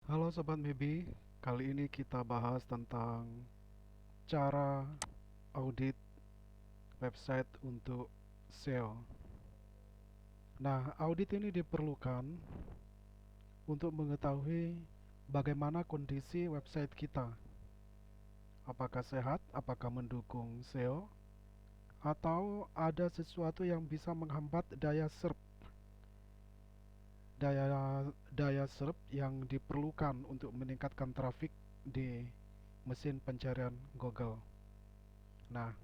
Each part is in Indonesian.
Halo Sobat Mebi, kali ini kita bahas tentang cara audit website untuk SEO. Nah, audit ini diperlukan untuk mengetahui bagaimana kondisi website kita. Apakah sehat, apakah mendukung SEO, atau ada sesuatu yang bisa menghambat daya daya serp yang diperlukan untuk meningkatkan trafik di mesin pencarian Google. Nah,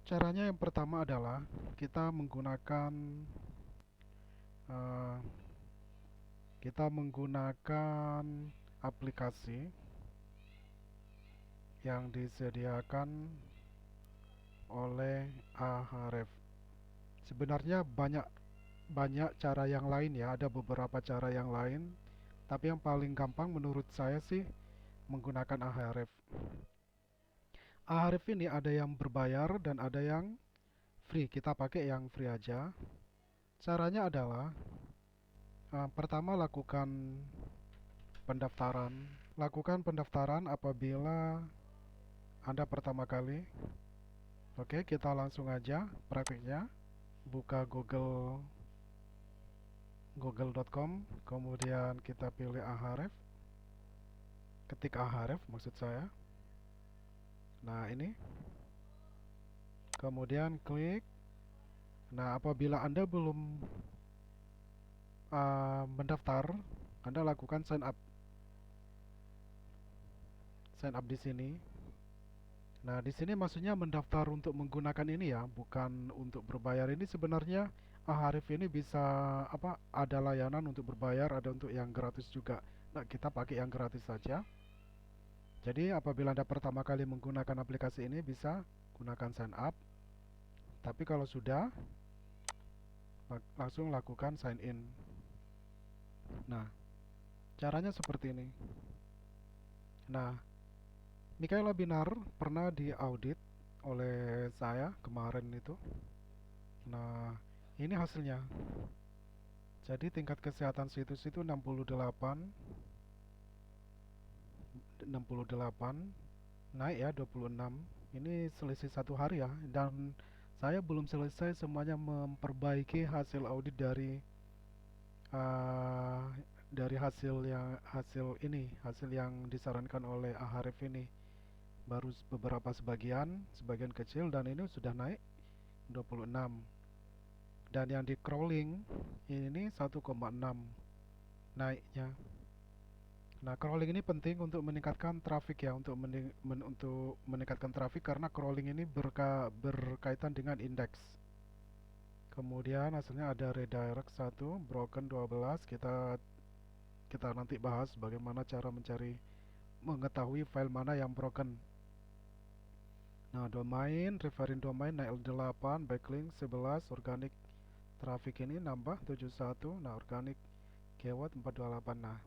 caranya yang pertama adalah kita menggunakan eh, kita menggunakan aplikasi yang disediakan oleh Ahref. Sebenarnya banyak banyak cara yang lain ya, ada beberapa cara yang lain, tapi yang paling gampang menurut saya sih menggunakan Ahref. Ahref ini ada yang berbayar dan ada yang free. Kita pakai yang free aja. Caranya adalah pertama pendaftaran. Lakukan pendaftaran apabila Anda pertama kali. Oke, kita langsung aja praktiknya. Buka google.com, kemudian kita pilih Ahref, ketik Ahref maksud saya. Nah, ini. Kemudian klik. Nah, apabila Anda belum mendaftar, Anda lakukan sign up. Sign up di sini. Nah, di sini maksudnya mendaftar untuk menggunakan ini ya, bukan untuk berbayar. Ini sebenarnya Ahref ini bisa apa? Ada layanan untuk berbayar, ada untuk yang gratis juga. Nah, kita pakai yang gratis saja. Jadi, apabila Anda pertama kali menggunakan aplikasi ini bisa gunakan sign up. Tapi kalau sudah, langsung lakukan sign in. Nah, caranya seperti ini. Nah, Mikaela Binar pernah diaudit oleh saya kemarin itu. Nah, ini hasilnya. Jadi tingkat kesehatan situs itu 68, naik ya 26. Ini selisih 1 hari ya. Dan saya belum selesai semuanya memperbaiki hasil audit uh, dari hasil yang disarankan oleh Ahref ini. Baru beberapa sebagian kecil dan ini sudah naik 26. Dan yang di crawling ini 1,6 naiknya. Nah, crawling ini penting untuk meningkatkan traffic ya, untuk meningkatkan traffic karena crawling ini berkaitan dengan indeks. Kemudian hasilnya ada redirect 1, broken 12. Kita nanti bahas bagaimana cara mengetahui file mana yang broken. Nah, domain, referring domain naik 8, backlink 11, organic traffic ini nambah 71. Nah, organic keyword 428. Nah,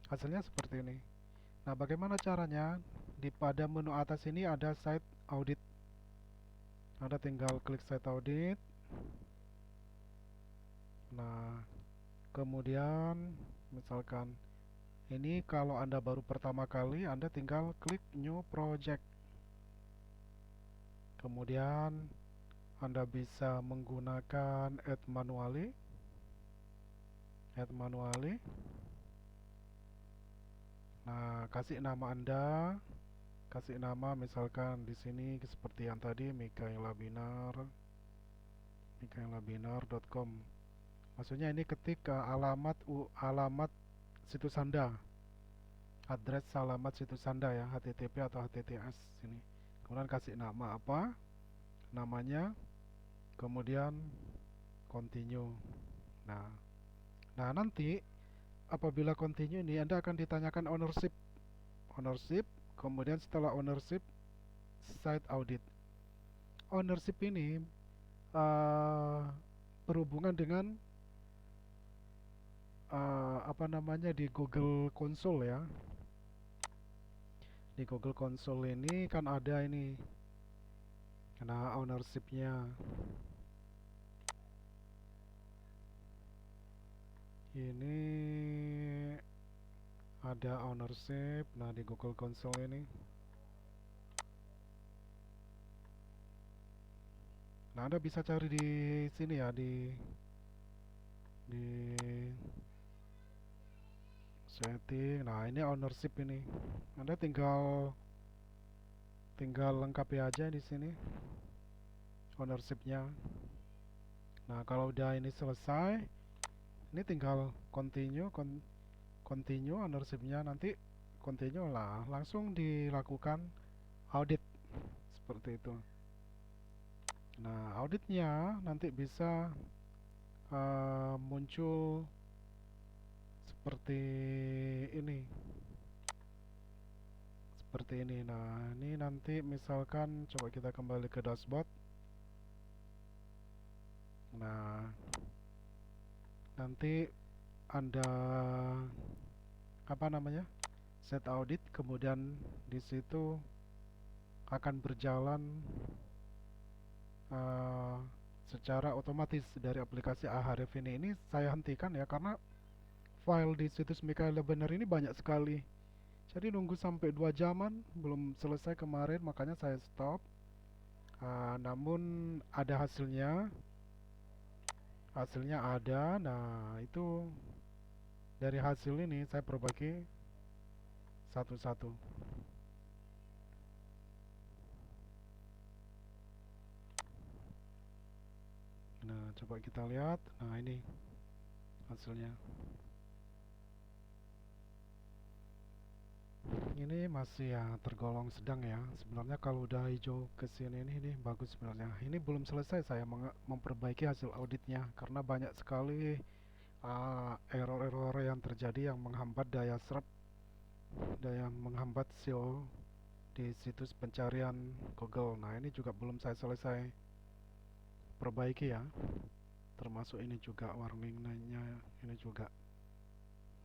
hasilnya seperti ini. Nah, bagaimana caranya? Pada menu atas ini ada site audit. Anda tinggal klik site audit. Nah, kemudian misalkan ini kalau Anda baru pertama kali, Anda tinggal klik new project. Kemudian Anda bisa menggunakan add manually. Nah, kasih nama misalkan di sini seperti yang tadi mikaelabinar.com. Maksudnya ini ketik alamat situs Anda, address alamat situs Anda ya, HTTP atau HTTPS ini. Kemudian kasih nama apa? Namanya, kemudian continue. Nah, nah nanti apabila continue ini Anda akan ditanyakan ownership, kemudian setelah ownership site audit. Ownership ini uh, berhubungan dengan apa namanya di Google Console ya. Di Google Console ini kan ada ini. Nah, ownershipnya ini ada ownership. Nah, di Google Console ini, nah Anda bisa cari di sini ya, di setting. Nah, ini ownership ini. Anda tinggal tinggal lengkapi aja di sini ownershipnya. Nah, kalau udah ini selesai, ini tinggal continue ownershipnya, nanti continue lah, langsung dilakukan audit seperti itu. Nah, auditnya nanti bisa muncul seperti ini, seperti ini. Nah, ini nanti misalkan coba kita kembali ke dashboard. Nah, nanti Anda apa namanya? Set audit, kemudian di situ akan berjalan eh, secara otomatis dari aplikasi Ahref ini. Ini saya hentikan ya karena file di situs Michael Bener ini banyak sekali. Jadi nunggu sampai 2 jaman belum selesai kemarin, makanya saya stop. Namun ada hasilnya, hasilnya ada. Nah, itu dari hasil ini saya perbaiki satu-satu. Nah, coba kita lihat. Nah, ini hasilnya. Ini masih ya tergolong sedang ya. Sebenarnya kalau udah hijau ke sini ini bagus sebenarnya. Ini belum selesai saya memperbaiki hasil auditnya karena banyak sekali error-error yang terjadi yang menghambat daya serap, daya menghambat SEO di situs pencarian Google. Nah, ini juga belum saya selesai perbaiki ya. Termasuk ini juga warningnya ini juga.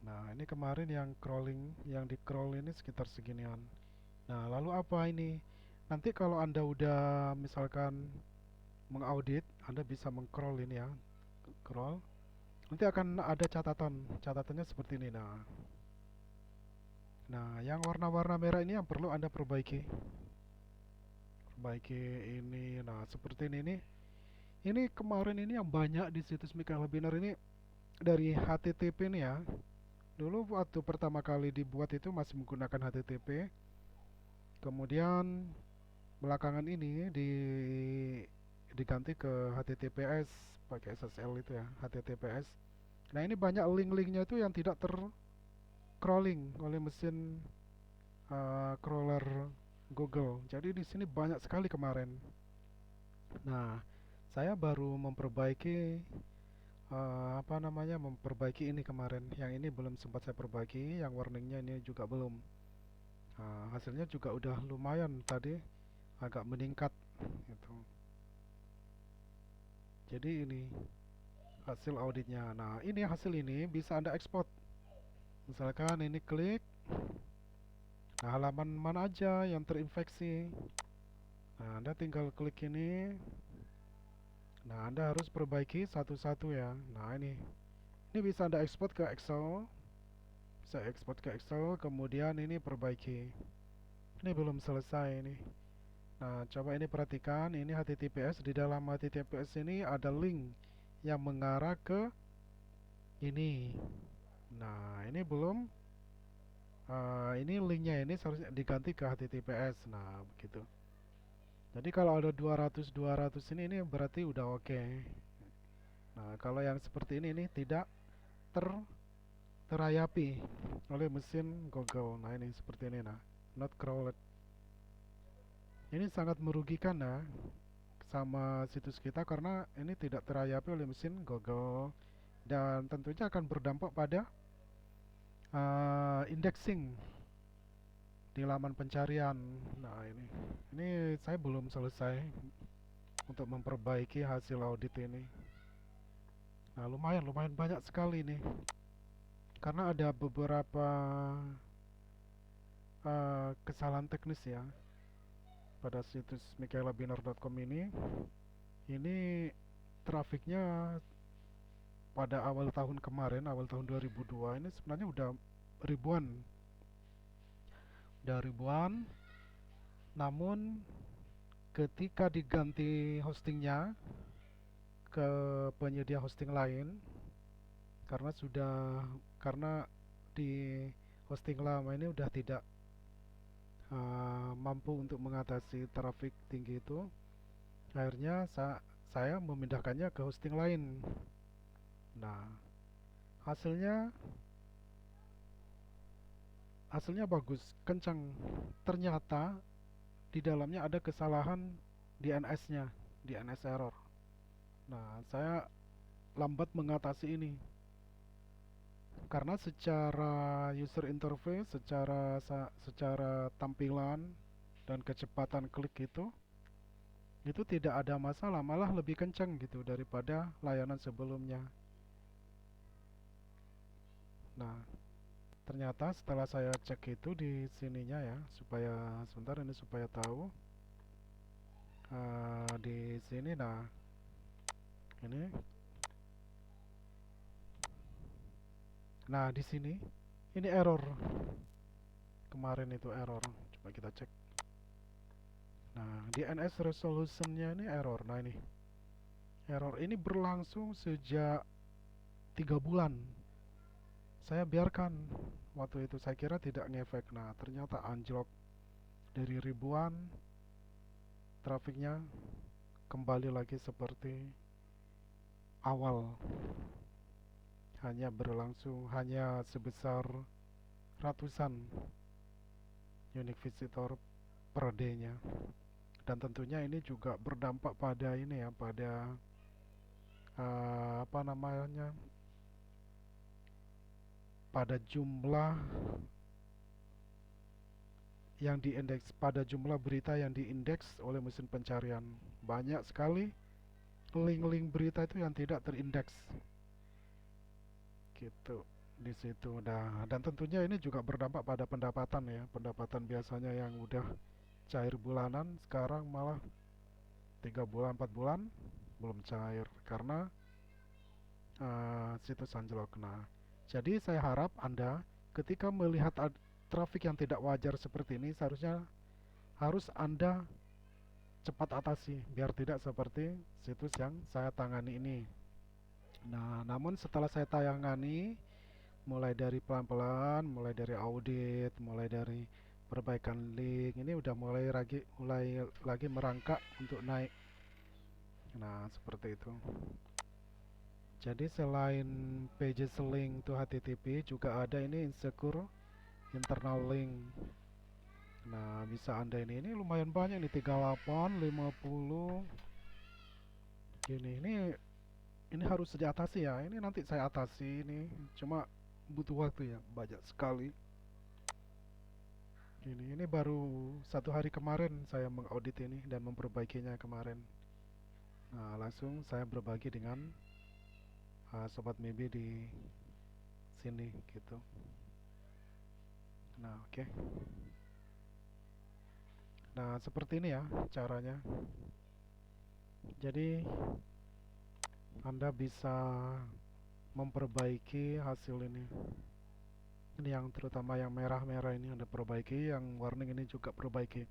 Nah, ini kemarin yang crawling, yang di crawl ini sekitar seginian. Nah, lalu apa ini? Nanti kalau Anda udah misalkan mengaudit, Anda bisa mengcrawl ini ya, crawl. Nanti akan ada catatan, catatannya seperti ini. Nah, yang warna-warna merah ini yang perlu Anda perbaiki. Perbaiki ini. Nah, seperti ini. Ini kemarin ini yang banyak di situs Michael Webinar ini dari HTTP nih ya. Dulu waktu pertama kali dibuat itu masih menggunakan HTTP. Kemudian belakangan ini diganti ke HTTPS pakai SSL itu ya, HTTPS. Nah, ini banyak link-linknya itu yang tidak tercrawling oleh mesin crawler Google. Jadi di sini banyak sekali kemarin. Nah, saya baru memperbaiki apa namanya, memperbaiki ini kemarin. Yang ini belum sempat saya perbaiki, yang warningnya ini juga belum. Hasilnya juga udah lumayan tadi, agak meningkat gitu. Jadi ini hasil auditnya. Nah, ini hasil ini bisa Anda ekspor. Misalkan ini klik, nah halaman mana aja yang terinfeksi. Nah, Anda tinggal klik ini. Nah, Anda harus perbaiki satu-satu ya. Nah, ini bisa Anda ekspor ke Excel. Bisa ekspor ke Excel, kemudian ini perbaiki. Ini belum selesai ini. Nah, coba ini perhatikan, ini HTTPS. Di dalam HTTPS ini ada link yang mengarah ke ini. Nah, ini belum. Ini linknya ini seharusnya diganti ke HTTPS. Nah, begitu. Jadi kalau ada 200 ini berarti udah oke. Nah, kalau yang seperti ini tidak ter terayapi oleh mesin Google. Nah, ini seperti ini nah. Not crawled. Ini sangat merugikan ya sama situs kita karena ini tidak terayapi oleh mesin Google dan tentunya akan berdampak pada indexing di laman pencarian. Nah, ini saya belum selesai untuk memperbaiki hasil audit ini. Nah, lumayan banyak sekali nih. Karena ada beberapa kesalahan teknis ya pada situs michaelabinar.com ini. Ini trafiknya pada awal tahun kemarin, awal tahun 2002 ini sebenarnya udah ribuan, udah ribuan. Namun ketika diganti hostingnya ke penyedia hosting lain, karena sudah karena di hosting lama ini udah tidak mampu untuk mengatasi traffic tinggi itu, akhirnya saya memindahkannya ke hosting lain. Nah, hasilnya hasilnya bagus, kencang. Ternyata di dalamnya ada kesalahan DNS-nya, DNS error. Nah, saya lambat mengatasi ini karena secara user interface, secara tampilan dan kecepatan klik itu tidak ada masalah, malah lebih kencang gitu daripada layanan sebelumnya. Nah, ternyata setelah saya cek itu di sininya ya, supaya sebentar ini supaya tahu. Di sini, nah ini, nah di sini ini error. Kemarin itu error. Coba kita cek. Nah, DNS resolutionnya ini error. Nah ini error ini berlangsung sejak 3 bulan. Saya biarkan waktu itu, saya kira tidak ngefek. Nah, ternyata anjlok dari ribuan, trafiknya kembali lagi seperti awal. Hanya sebesar ratusan unique visitor per day-nya. Dan tentunya ini juga berdampak pada ini ya, pada apa namanya, pada jumlah yang diindeks, pada jumlah berita yang diindeks oleh mesin pencarian. Banyak sekali link-link berita itu yang tidak terindeks gitu di situ. Nah, dan tentunya ini juga berdampak pada pendapatan ya. Pendapatan biasanya yang udah cair bulanan sekarang malah 3 bulan 4 bulan belum cair karena situs anjlok. Nah, jadi saya harap Anda ketika melihat trafik yang tidak wajar seperti ini, seharusnya harus Anda cepat atasi biar tidak seperti situs yang saya tangani ini. Nah, namun setelah saya tangani, mulai dari pelan-pelan, mulai dari audit, mulai dari perbaikan link, ini udah mulai lagi merangkak untuk naik. Nah, seperti itu. Jadi selain pages link to HTTP juga ada ini insecure internal link. Nah, bisa Anda ini lumayan banyak nih, 38, 50 gini. Ini harus diatasi ya. Ini nanti saya atasi ini. Cuma butuh waktu ya, banyak sekali. Ini baru 1 hari kemarin saya mengaudit ini dan memperbaikinya kemarin. Nah, langsung saya berbagi dengan sobat Mibi di sini gitu. Nah, oke. Nah, seperti ini ya caranya. Jadi Anda bisa memperbaiki hasil ini. Ini yang terutama yang merah-merah ini Anda perbaiki, yang warning ini juga perbaiki.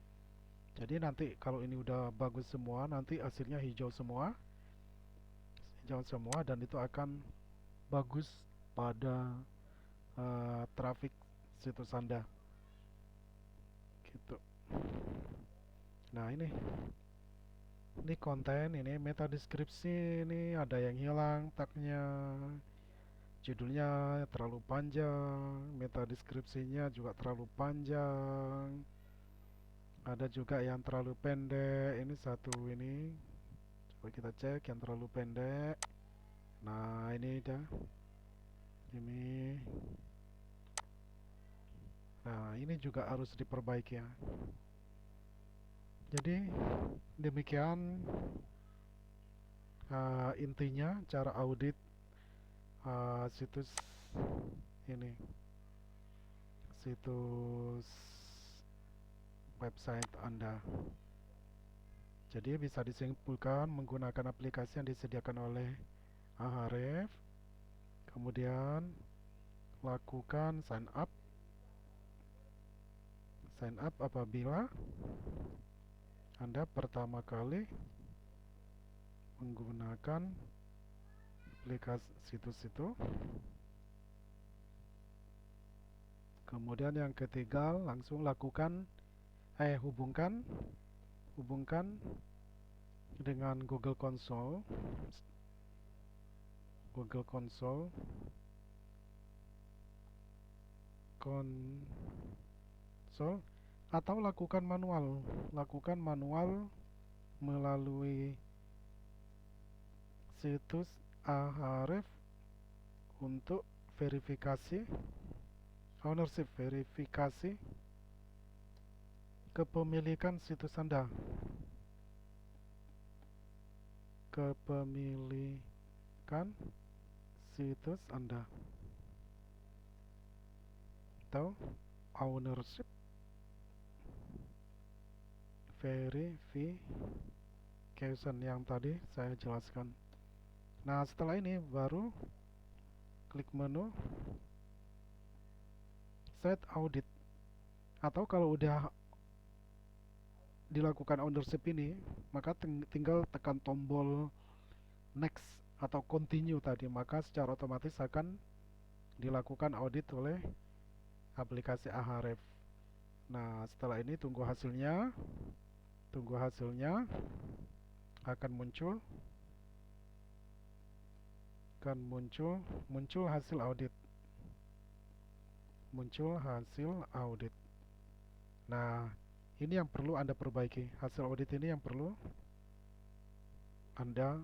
Jadi nanti kalau ini udah bagus semua, nanti hasilnya hijau semua dan itu akan bagus pada traffic situs Anda gitu. Nah, ini konten, ini meta deskripsi, ini ada yang hilang tagnya, judulnya terlalu panjang, meta deskripsinya juga terlalu panjang, ada juga yang terlalu pendek. Ini satu ini, coba kita cek yang terlalu pendek. Nah, ini dah, ini, nah ini juga harus diperbaiki ya. Jadi demikian intinya cara audit situs ini, situs website Anda. Jadi bisa disimpulkan menggunakan aplikasi yang disediakan oleh Ahref, kemudian lakukan sign up sign up apabila Anda pertama kali menggunakan aplikasi situs itu. Kemudian yang ketiga, langsung lakukan hubungkan dengan Google Console. Atau lakukan manual melalui situs Ahrefs untuk verifikasi ownership, verifikasi kepemilikan situs Anda. Atau ownership verification yang tadi saya jelaskan. Nah, setelah ini baru klik menu set audit, atau kalau udah dilakukan ownership ini, maka tinggal tekan tombol next atau continue tadi, maka secara otomatis akan dilakukan audit oleh aplikasi Ahrefs. Nah, setelah ini tunggu hasilnya akan muncul hasil audit. Nah, ini yang perlu Anda perbaiki. Hasil audit ini yang perlu Anda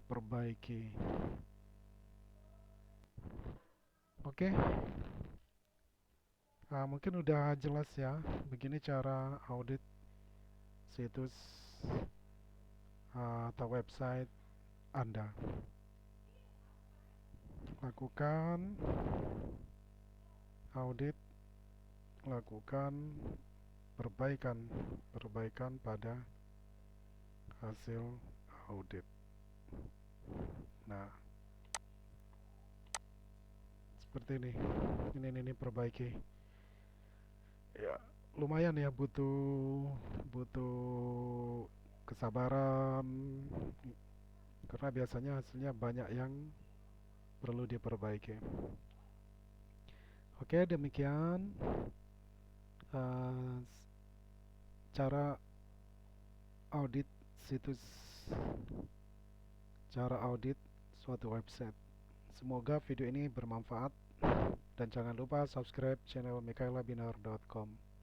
perbaiki. Oke. Nah, mungkin udah jelas ya, begini cara audit situs atau website Anda. Lakukan audit, lakukan perbaikan pada hasil audit. Nah, seperti ini perbaiki. Ya, lumayan ya, butuh kesabaran karena biasanya hasilnya banyak yang perlu diperbaiki. Oke, demikian cara audit suatu website. Semoga video ini bermanfaat dan jangan lupa subscribe channel mikaelabinar.com.